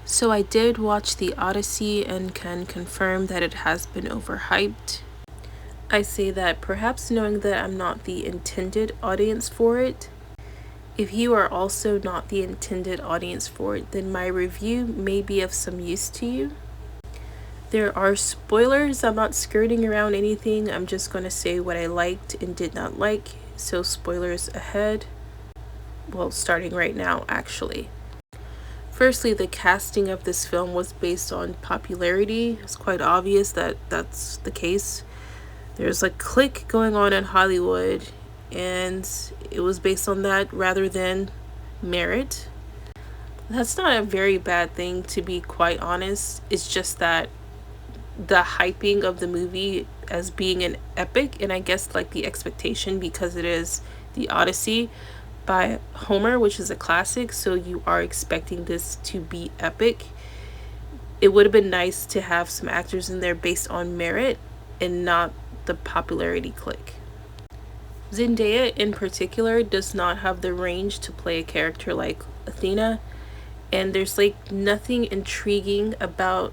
So I did watch the Odyssey and can confirm that it has been overhyped. I say that perhaps knowing that I'm not the intended audience for it. If you are also not the intended audience for it, then my review may be of some use to you. There are spoilers. I'm not skirting around anything. I'm just going to say what I liked and did not like. So spoilers ahead. Well, starting right now, actually. Firstly, the casting of this film was based on popularity. It's quite obvious that that's the case. There's a clique going on in Hollywood, and it was based on that rather than merit. That's not a very bad thing, to be quite honest. It's just that the hyping of the movie as being an epic, and I guess like the expectation because it is the Odyssey by Homer, which is a classic, so you are expecting this to be epic. It would have been nice to have some actors in there based on merit and not the popularity click. Zendaya in particular does not have the range to play a character like Athena, and there's like nothing intriguing about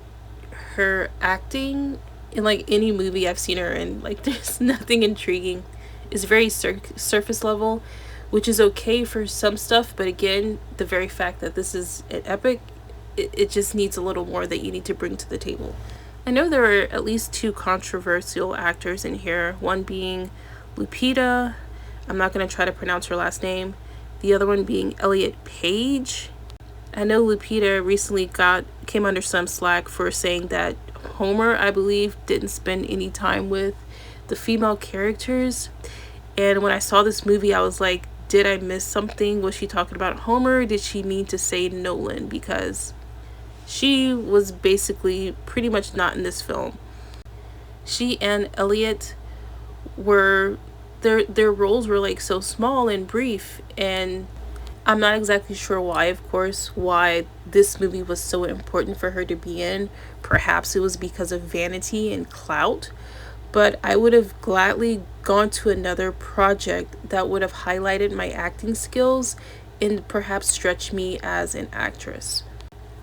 her acting in like any movie I've seen her in. Like there's nothing intriguing. It's very surface level, which is okay for some stuff, but again, the very fact that this is an epic, it just needs a little more that you need to bring to the table. I know there are at least two controversial actors in here, one being Lupita, I'm not going to try to pronounce her last name, the other one being Elliot Page. I know Lupita recently came under some slack for saying that Homer, I believe, didn't spend any time with the female characters. And when I saw this movie, I was like, did I miss something? Was she talking about Homer? Did she mean to say Nolan? Because she was basically pretty much not in this film. She and Elliot were, their roles were like so small and brief, and I'm not exactly sure why, of course, why this movie was so important for her to be in. Perhaps it was because of vanity and clout, but I would have gladly gone to another project that would have highlighted my acting skills and perhaps stretched me as an actress.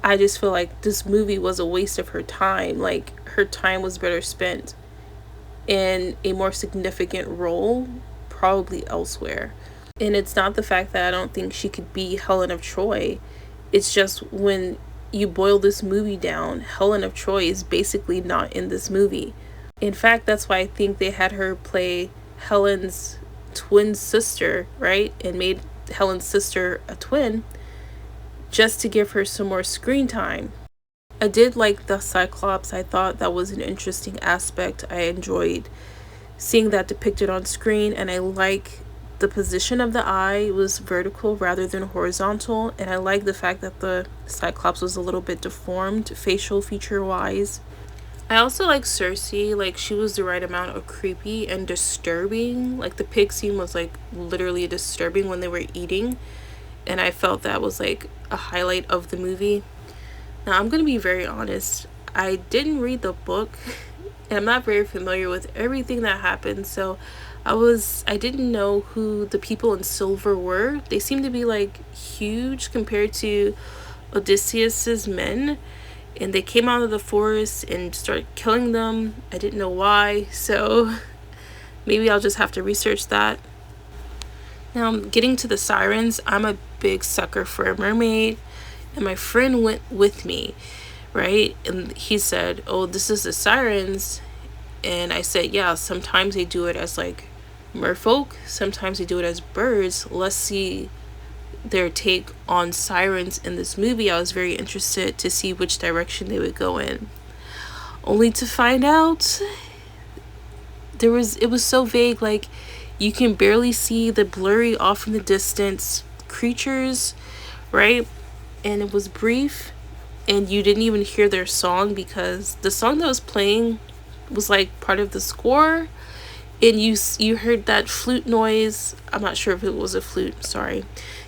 I just feel like this movie was a waste of her time. Like, her time was better spent in a more significant role, probably elsewhere. And it's not the fact that I don't think she could be Helen of Troy. It's just when you boil this movie down, Helen of Troy is basically not in this movie. In fact, that's why I think they had her play Helen's twin sister, right? And made Helen's sister a twin just to give her some more screen time. I did like the Cyclops. I thought that was an interesting aspect. I enjoyed seeing that depicted on screen, and I like the position of the eye was vertical rather than horizontal, and I like the fact that the Cyclops was a little bit deformed facial feature wise. I also like Cersei. Like, she was the right amount of creepy and disturbing. Like, the pig scene was like literally disturbing when they were eating, and I felt that was like a highlight of the movie. Now, I'm gonna be very honest, I didn't read the book and I'm not very familiar with everything that happened, so I didn't know who the people in silver were. They seem to be like huge compared to Odysseus's men, and they came out of the forest and started killing them. I didn't know why, so maybe I'll just have to research that. Now, getting to the sirens, I'm a big sucker for a mermaid, and my friend went with me, right? And he said, oh, this is the sirens. And I said, yeah, sometimes they do it as like merfolk, sometimes they do it as birds. Let's see their take on sirens in this movie. I was very interested to see which direction they would go in, only to find out it was so vague. Like, you can barely see the blurry off in the distance creatures, right? And it was brief, and you didn't even hear their song because the song that was playing was like part of the score, and you heard that flute noise. I'm not sure if it was a flute, sorry.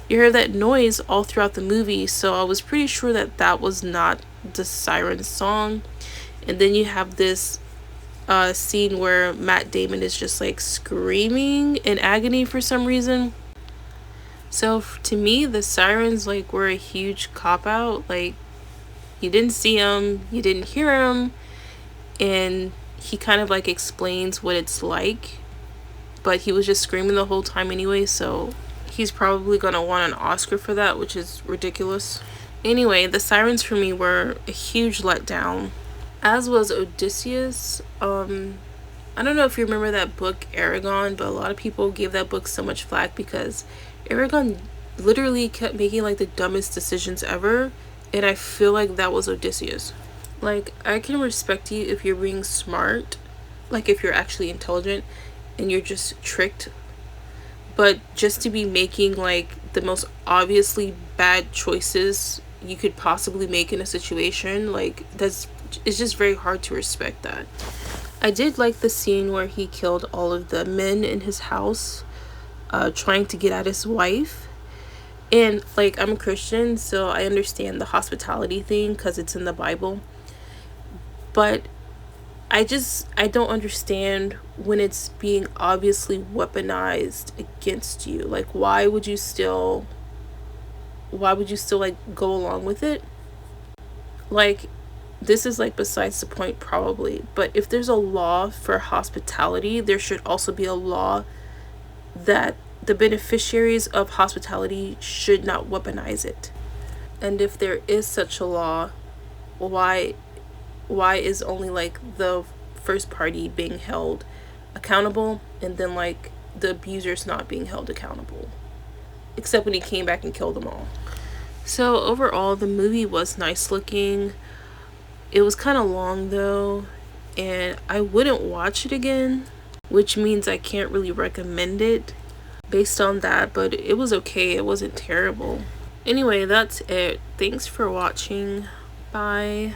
You heard that noise all throughout the movie, so I was pretty sure that that was not the siren song. And then you have this scene where Matt Damon is just like screaming in agony for some reason. So to me, the sirens like were a huge cop out. Like, You didn't see him, you didn't hear him, and he kind of like explains what it's like, but he was just screaming the whole time anyway, so he's probably gonna want an Oscar for that, which is ridiculous. Anyway, the sirens for me were a huge letdown, as was Odysseus. I don't know if you remember that book Aragon, but a lot of people gave that book so much flack because Aragon literally kept making like the dumbest decisions ever, and I feel like that was Odysseus. Like, I can respect you if you're being smart, like if you're actually intelligent and you're just tricked, but just to be making like the most obviously bad choices you could possibly make in a situation, like it's just very hard to respect that. I did like the scene where he killed all of the men in his house, trying to get at his wife. And like, I'm a Christian, so I understand the hospitality thing because it's in the Bible. But I don't understand when it's being obviously weaponized against you. Like, why would you still like go along with it? Like, this is like besides the point probably, but if there's a law for hospitality, there should also be a law that the beneficiaries of hospitality should not weaponize it. And if there is such a law, why is only like the first party being held accountable and then like the abusers not being held accountable, except when he came back and killed them all? So overall, the movie was nice looking. It was kind of long though, and I wouldn't watch it again, which means I can't really recommend it based on that, but it was okay. It wasn't terrible. Anyway, that's it. Thanks for watching. Bye.